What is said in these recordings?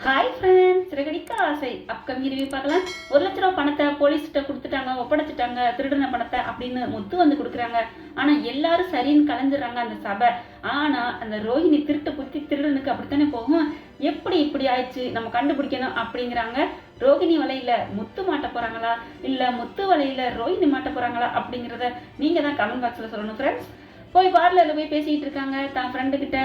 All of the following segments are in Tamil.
ஹாய் ஃப்ரெண்ட்ஸ், சிறகடிக்க ஆசை அப்கமிங் ரிவ்யூ பார்க்கலாம். 1,00,000 பணத்தை போலீஸ்கிட்ட கொடுத்துட்டாங்க, ஒப்படைச்சிட்டாங்க, திருடின பணத்தை அப்படின்னு முத்து வந்து கொடுக்குறாங்க. ஆனால் எல்லாரும் சரின்னு கலைஞ்சிடறாங்க அந்த சபை. ஆனால் அந்த ரோஹிணி திருட்டு புத்தி திருடனுக்கு அப்படித்தானே போகும். எப்படி இப்படி ஆயிடுச்சு, நம்ம கண்டுபிடிக்கணும் அப்படிங்கிறாங்க. ரோஹிணி வலையில முத்து மாட்ட போறாங்களா, இல்லை முத்து வலையில ரோஹிணி மாட்ட போறாங்களா அப்படிங்கிறத நீங்கள் தான் கமெண்ட் பாக்ஸில் சொல்லணும் ஃப்ரெண்ட்ஸ். போய் பார்லரில் போய் பேசிக்கிட்டு இருக்காங்க தான் ஃப்ரெண்டுக்கிட்ட.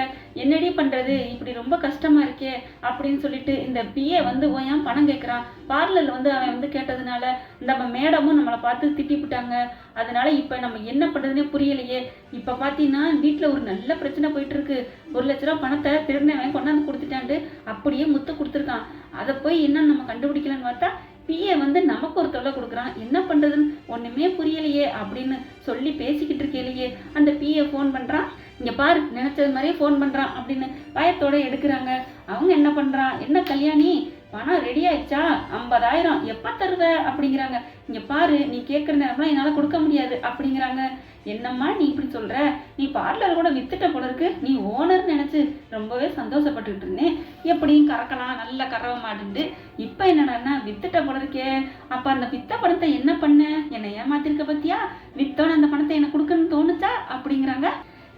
என்னடி பண்ணுறது, இப்படி ரொம்ப கஷ்டமாக இருக்கே அப்படின்னு சொல்லிட்டு இந்த பிஏ வந்து ஏன் பணம் கேட்குறான். பார்லரில் வந்து அவன் வந்து கேட்டதுனால நம்ம மேடமும் நம்மளை பார்த்து திட்டிவிட்டாங்க. அதனால இப்போ நம்ம என்ன பண்ணுறதுனே புரியலையே. இப்போ பார்த்தீங்கன்னா வீட்டில் ஒரு நல்ல பிரச்சனை போயிட்டு இருக்கு. 1,00,000 பணத்தை திருடினவன் கொண்டாந்து கொடுத்துட்டான்ட்டு அப்படியே முத்து கொடுத்துருக்கான். அதை போய் என்னன்னு நம்ம கண்டுபிடிக்கலன்னு பார்த்தா பிஏ வந்து நமக்கு ஒரு தொல்லை கொடுக்குறான். என்ன பண்ணுறதுன்னு ஒன்றுமே புரியலையே அப்படின்னு சொல்லி பேசிக்கிட்டு இருக்கலையே அந்த பிஏ ஃபோன் பண்ணுறான். இங்கே பாரு, நினச்சது மாதிரியே ஃபோன் பண்ணுறான் அப்படின்னு பயத்தோடு எடுக்கிறாங்க. அவங்க என்ன பண்ணுறான், என்ன கல்யாணி பணம் ரெடி ஆயிடுச்சா, 50,000 எப்போ தருவ அப்படிங்கிறாங்க. இங்கே பாரு, நீ கேட்குற நேரம்லாம் என்னால் கொடுக்க முடியாது அப்படிங்கிறாங்க. என்னம்மா நீ இப்படி சொல்கிற, நீ பார்லர் கூட வித்துட்ட போல இருக்கு, நீ ஓனர் நினச்சி ரொம்பவே சந்தோஷப்பட்டுக்கிட்டு இருந்தேன். எப்படியும் கறக்கலாம், நல்ல கறவை மாட்டுட்டு இப்போ என்னடான்னா வித்துட்ட போல இருக்கே. அப்போ அந்த வித்த பணத்தை என்ன பண்ண, என்னை ஏமாத்திருக்க பத்தியா, வித்தோன்னு அந்த பணத்தை எனக்கு கொடுக்கணும்னு தோணுச்சா அப்படிங்கிறாங்க.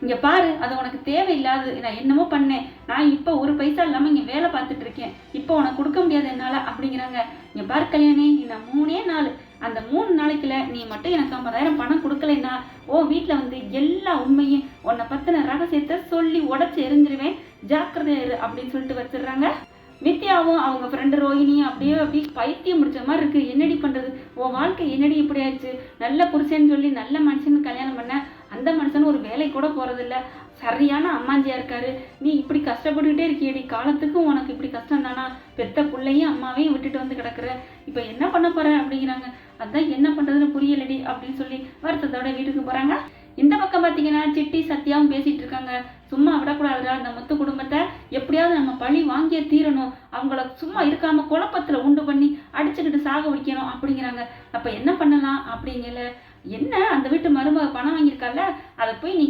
இங்கே பாரு, அது உனக்கு தேவையில்லாது, நான் என்னமோ பண்ணேன், நான் இப்போ ஒரு பைசா இல்லாமல் இங்கே வேலை பார்த்துட்டு இருக்கேன், இப்போ உனக்கு கொடுக்க முடியாது என்னால் அப்படிங்கிறாங்க. இங்கே பாரு கல்யாணி, நான் 3 நாள், அந்த 3 நாளைக்குள்ள நீ மட்டும் எனக்கு 50,000 பணம் கொடுக்கலைன்னா ஓ வீட்டில் வந்து எல்லா உண்மையும் உன்னை பற்றின ரகசியத்தை சொல்லி உடச்சி எரிஞ்சிருவேன், ஜாக்கிரதையா இரு அப்படின்னு சொல்லிட்டு வச்சிடுறாங்க. வித்யாவும் அவங்க ஃப்ரெண்டு ரோஹிணியும் அப்படியே பைத்தியம் முடிச்ச மாதிரி இருக்கு. என்னடி பண்றது, உன் வாழ்க்கை என்னடி இப்படி ஆயிடுச்சு. நல்ல புருஷன்னு சொல்லி நல்ல மனுஷன்னு கல்யாணம் பண்ண அந்த மனுஷன் ஒரு வேலை கூட போறதில்ல, சரியான அம்மாஞ்சியா இருக்காரு. நீ இப்படி கஷ்டப்பட்டுக்கிட்டே இருக்கியடி, காலத்துக்கும் உனக்கு இப்படி கஷ்டம் தானா, பெத்த பிள்ளையும் அம்மாவையும் விட்டுட்டு வந்து கிடக்குற, இப்போ என்ன பண்ண போற அப்படிங்கிறாங்க. அதான் என்ன பண்றதுன்னு புரியலடி அப்படின்னு சொல்லி வருத்தத்தோட வீட்டுக்கு போறாங்க. இந்த பக்கம் பார்த்தீங்கன்னா சிட்டி சத்யாவும் பேசிட்டு இருக்காங்க. சும்மா விடக்கூடாதுடா, அந்த மொத்த குடும்பத்தை எப்படியாவது நம்ம பழி வாங்கியே தீரணும், அவங்கள சும்மா இருக்காம குழப்பத்தில் உண்டு பண்ணி அடிச்சுக்கிட்டு சாக வைக்கணும் அப்படிங்கிறாங்க. அப்போ என்ன பண்ணலாம் அப்படிங்கல, என்ன அந்த வீட்டு மருமக பணம் வாங்கியிருக்கால, அதை போய் நீ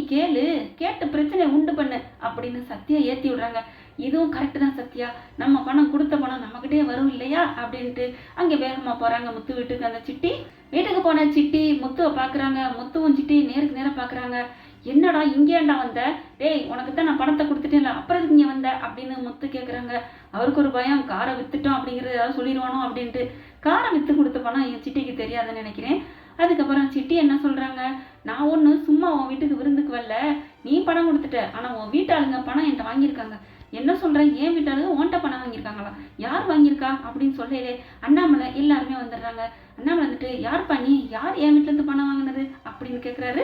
கேட்டு பிரச்சனை உண்டு பண்ணு அப்படின்னு சத்யா ஏற்றி விடுறாங்க. இதுவும் கரெக்டு தான் சத்யா, நம்ம பணம் கொடுத்த பணம் நம்மகிட்டே வரும் இல்லையா அப்படின்ட்டு அங்கே வேகமாக போகிறாங்க முத்து வீட்டுக்கு. அந்த சிட்டி வீட்டுக்கு போன சிட்டி முத்துவை பார்க்குறாங்க. முத்துவும் சிட்டி நேருக்கு நேரம் பார்க்குறாங்க. என்னடா இங்கேண்டா வந்த, டேய் உனக்கு தான் நான் பணத்தை கொடுத்துட்டேன்ல, அப்புறம் இங்கே வந்த அப்படின்னு முத்து கேட்குறாங்க. அவருக்கு ஒரு பயம், காரை வித்துட்டோம் அப்படிங்கிறது ஏதாவது சொல்லிடுவானோ அப்படின்ட்டு. காரை விற்று கொடுத்த பணம் என் சிட்டிக்கு தெரியாதுன்னு நினைக்கிறேன். அதுக்கப்புறம் சிட்டி என்ன சொல்கிறாங்க, நான் ஒன்று சும்மா உன் வீட்டுக்கு விருந்துக்கு வரல, நீ பணம் கொடுத்துட்ட, ஆனால் உன் வீட்டாளுங்க பணம் என்கிட்ட வாங்கியிருக்காங்க. என்ன சொல்கிறேன், ஏன் வீட்டாளுங்க உன்கிட்ட பணம் வாங்கியிருக்காங்களா, யார் வாங்கியிருக்கா அப்படின்னு சொல்லலே அண்ணாமலை எல்லாருமே வந்துடுறாங்க. அண்ணாமலை வந்துட்டு, யார் பண்ணி, யார் என் வீட்டிலேருந்து பணம் வாங்கினது அப்படின்னு கேட்குறாரு.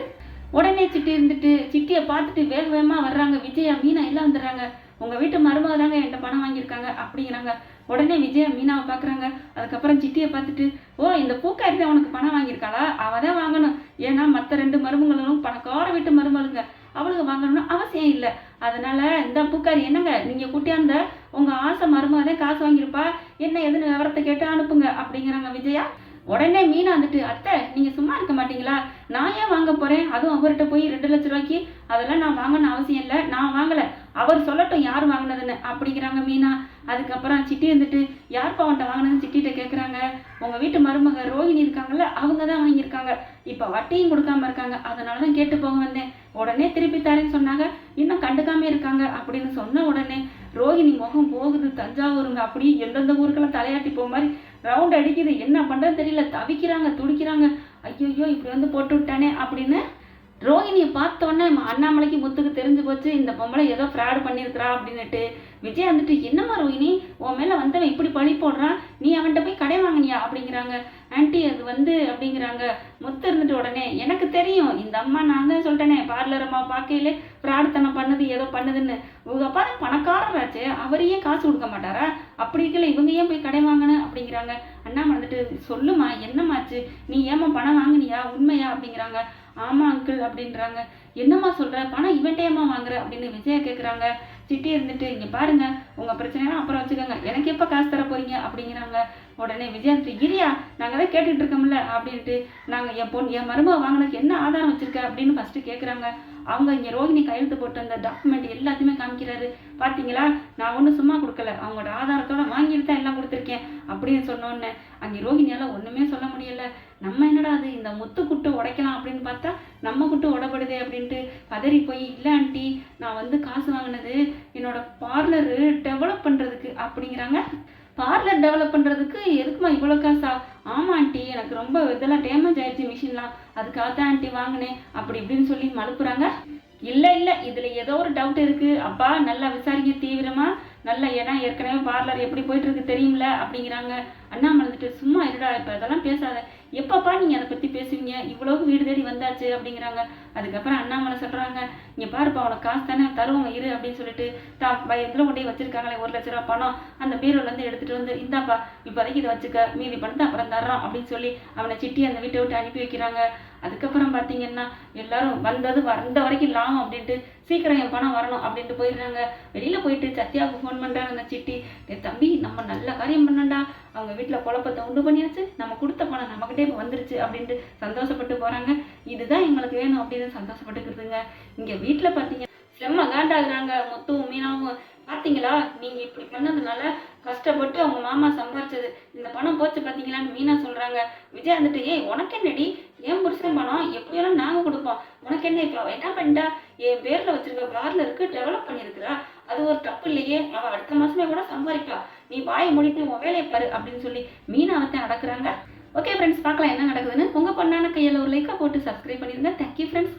உடனே சிட்டி இருந்துட்டு சிட்டியை பார்த்துட்டு வேக வேகமாக வர்றாங்க. விஜயா மீனா எல்லாம் வந்துடுறாங்க. உங்கள் வீட்டு மருமக தாங்க என்கிட்ட பணம் வாங்கியிருக்காங்க அப்படிங்கிறாங்க. உடனே விஜயா மீனாவை பார்க்குறாங்க. அதுக்கப்புறம் சிட்டியை பார்த்துட்டு, ஓ இந்த பூக்காரி தான் உனக்கு பணம் வாங்கியிருக்காளா, அவள் தான் வாங்கணும், ஏன்னா மற்ற 2 மருமகளும் பணக்கார வீட்டு மருமகளுங்க, அவளுக்கு வாங்கணும்னு அவசியம் இல்லை. அதனால இந்த பூக்காரி என்னங்க, நீங்கள் கூட்டியாந்த உங்கள் ஆசை மருமக தான் காசு வாங்கியிருப்பா, என்ன எதுன்னு விவரத்தை கேட்டு அனுப்புங்க அப்படிங்கிறாங்க விஜயா. உடனே மீனா வந்துட்டு, அத்தை நீங்கள் சும்மா இருக்க மாட்டீங்களா, நான் ஏன் வாங்க போகிறேன், அதுவும் அவர்கிட்ட போய் 2,00,000 ரூபாய்க்கு, அதெல்லாம் நான் வாங்கணும் அவசியம் இல்லை, நான் வாங்கலை, அவர் சொல்லட்டும் யார் வாங்கினதுன்னு அப்படிங்கிறாங்க மீனா. அதுக்கப்புறம் சிட்டி வந்துட்டு, யார்ப்பா அவன்கிட்ட வாங்கினதுன்னு சிட்டிகிட்ட கேட்குறாங்க. உங்கள் வீட்டு மருமக ரோஹிணி இருக்காங்கல்ல, அவங்க தான் வாங்கியிருக்காங்க, இப்போ வட்டியும் கொடுக்காம இருக்காங்க, அதனால தான் கேட்டு போக வந்தேன். உடனே திருப்பி தரேன்னு சொன்னாங்க, இன்னும் கண்டுக்காமே இருக்காங்க அப்படின்னு சொன்ன உடனே ரோஹிணி முகம் போகுது தஞ்சாவூருங்க. அப்படி எந்தெந்த ஊருக்கெல்லாம் தலையாட்டி போக மாதிரி ரவுண்ட் அடிக்குது. என்ன பண்ணுறது தெரியல, தவிக்கிறாங்க, துடிக்கிறாங்க. ஐயோ இப்படி வந்து போட்டு விட்டானே அப்படின்னு. ரோஹிணியை பார்த்தோன்னே அண்ணாமலைக்கு முத்துக்கு தெரிஞ்சு போச்சு, இந்த பொம்பளை ஏதோ ஃப்ராடு பண்ணியிருக்கிறா அப்படின்னுட்டு. விஜய் வந்துட்டு, என்னம்மா ரோஹிணி உன் மேலே வந்தவன் இப்படி பழி போடுறான், நீ அவன்கிட்ட போய் கடை வாங்கினியா அப்படிங்கிறாங்க. ஆன்ட்டி அது வந்து அப்படிங்கிறாங்க. முத்து இருந்துட்டு உடனே, எனக்கு தெரியும் இந்த அம்மா, நான் தான் சொல்லிட்டேனே பார்லர் அம்மா பார்க்கையிலே ஃப்ராடுத்தனம் பண்ணுது ஏதோ பண்ணுதுன்னு, உங்கள் அப்பா தான் பணக்காரராச்சு, அவரையே காசு கொடுக்க மாட்டாரா, அப்படி இருக்கல இவங்க ஏன் போய் கடை வாங்கினேன் அப்படிங்கிறாங்க. அண்ணாமலை வந்துட்டு, சொல்லுமா என்னம்மாச்சு, நீ ஏமா பணம் வாங்கினியா உண்மையா அப்படிங்கிறாங்க. ஆமாம் அங்கிள் அப்படின்றாங்க. என்னம்மா சொல்கிற, பணம் இவன்ட்டேம்மா வாங்குற அப்படின்னு விஜயா கேட்குறாங்க. சிட்டி இருந்துட்டு, இங்கே பாருங்க உங்கள் பிரச்சனைலாம் அப்புறம் வச்சுக்கோங்க, எனக்கு எப்போ காசு தர போகிறீங்க அப்படிங்கிறாங்க. உடனே விஜயா வந்துட்டு, இரியா நாங்கள் தான் கேட்டுட்டு இருக்கோம்ல அப்படின்ட்டு, நாங்கள் என் மருமக வாங்கினதுக்கு என்ன ஆதாரம் வச்சுருக்க அப்படின்னு ஃபஸ்ட்டு கேட்குறாங்க. அவங்க இங்கே ரோஹிணி கையெழுத்து போட்டு அந்த டாக்குமெண்ட் எல்லாத்தையுமே காமிக்கிறாரு. பார்த்தீங்களா, நான் ஒன்றும் சும்மா கொடுக்கல, அவங்களோட ஆதாரத்தோட வாங்கிட்டு தான் எல்லாம் கொடுத்துருக்கேன் அப்படின்னு சொன்னோன்னே அங்கே ரோஹிணியால் ஒன்றுமே சொல்ல முடியல. நம்ம என்னடா அது இந்த முத்து குட்டு உடைக்கலாம் அப்படின்னு பார்த்தா நம்ம குட்டு உடப்படுதே அப்படின்ட்டு பதறி போய், இல்லை ஆண்டி, நான் வந்து காசு வாங்கினது என்னோட பார்லரு டெவலப் பண்ணுறதுக்கு அப்படிங்கிறாங்க. பார்லர் டெவலப் பண்ணுறதுக்கு எதுக்குமா இவ்வளோ காசா? ஆமாம் ஆண்டி, எனக்கு ரொம்ப இதெல்லாம் டேமேஜ் ஆயிடுச்சு மிஷின்லாம், அதுக்காக தான் ஆண்டி வாங்கினேன் அப்படி இப்படின்னு சொல்லி மழுப்புறாங்க. இல்லை இல்லை, இதில் ஏதோ ஒரு டவுட் இருக்குது அப்பா, நல்லா விசாரிக்க தீவிரமாக, நல்ல இடம், ஏற்கனவே பார்லர் எப்படி போயிட்டு இருக்கு தெரியும்ல அப்படிங்கிறாங்க. அண்ணாமலை வந்துட்டு, சும்மா இருடா, இப்போ அதெல்லாம் பேசாத, எப்பப்பா நீங்கள் அதை பற்றி பேசுவீங்க, இவ்வளோக்கு வீடு தேடி வந்தாச்சு அப்படிங்கிறாங்க. அதுக்கப்புறம் அண்ணாமலை சொல்கிறாங்க, இங்கே பாருப்பா, உனக்கு காசு தானே தருவாங்க இரு அப்படின்னு சொல்லிட்டு இதில் கொண்டே வச்சிருக்காங்களே 1,00,000 ரூபா பணம், அந்த பீரோலேருந்து எடுத்துகிட்டு வந்து, இந்தாப்பா இப்போதைக்கு இதை வச்சுக்க, மீதி பணத்தை அப்புறம் தர்றோம் அப்படின்னு சொல்லி அவனை சிட்டி அந்த வீட்டை விட்டு அனுப்பி வைக்கிறாங்க. அதுக்கப்புறம் பார்த்தீங்கன்னா எல்லாரும் வந்த வரைக்கும் லாபம் அப்படின்ட்டு சீக்கிரம் என் பணம் வரணும் அப்படின்ட்டு போயிடுறாங்க. வெளியில் போயிட்டு சத்யாவுக்கு ஃபோன் பண்ணுறாங்க அந்த சிட்டி. தம்பி, நம்ம நல்ல காரியம் பண்ணண்டா, அவங்க வீட்டில் குழப்பத்தை உண்டு பண்ணியாச்சு, நம்ம கொடுத்த பணம் நம்மக்கிட்டே இப்போ வந்துருச்சு அப்படின்ட்டு சந்தோஷப்பட்டு போகிறாங்க. இதுதான் எங்களுக்கு வேணும் அப்படின்னு சந்தோஷப்பட்டுக்கிறதுங்க. இங்கே வீட்டில் பார்த்தீங்க செம்ம காண்டாகிறாங்க முத்துவும் மீனாவும். பார்த்தீங்களா, நீங்கள் இப்படி பண்ணதுனால கஷ்டப்பட்டு அவங்க மாமா சம்பாரிச்சது இந்த பணம் போச்சு பார்த்தீங்களான்னு மீனா சொல்கிறாங்க. விஜய் வந்துட்டு, ஏய் உனக்கு என்னடி, ஏன் புருஷன் பணம் எப்படியெல்லாம் நாங்கள் கொடுப்போம், உனக்கு என்ன, இப்போ என்ன பண்ணிட்டா, என் பேரில் வச்சிருக்க பார்லருக்கு டெவலப் பண்ணியிருக்கிறா, அது ஒரு தப்பு இல்லையே, அவள் அடுத்த மாதமே கூட சம்பாதிப்பா, நீ வாயை மூடிட்டு உன் வேலையை பாரு அப்படின்னு சொல்லி மீனாவத்தை அடக்குறாங்க. ஓகே ஃப்ரெண்ட்ஸ், பார்க்கலாம் என்ன நடக்குதுன்னு. உங்கள் பொண்ணான கையில் ஒரு லைக்கை போட்டு சப்ஸ்கிரைப் பண்ணிடுங்க. Thank you friends.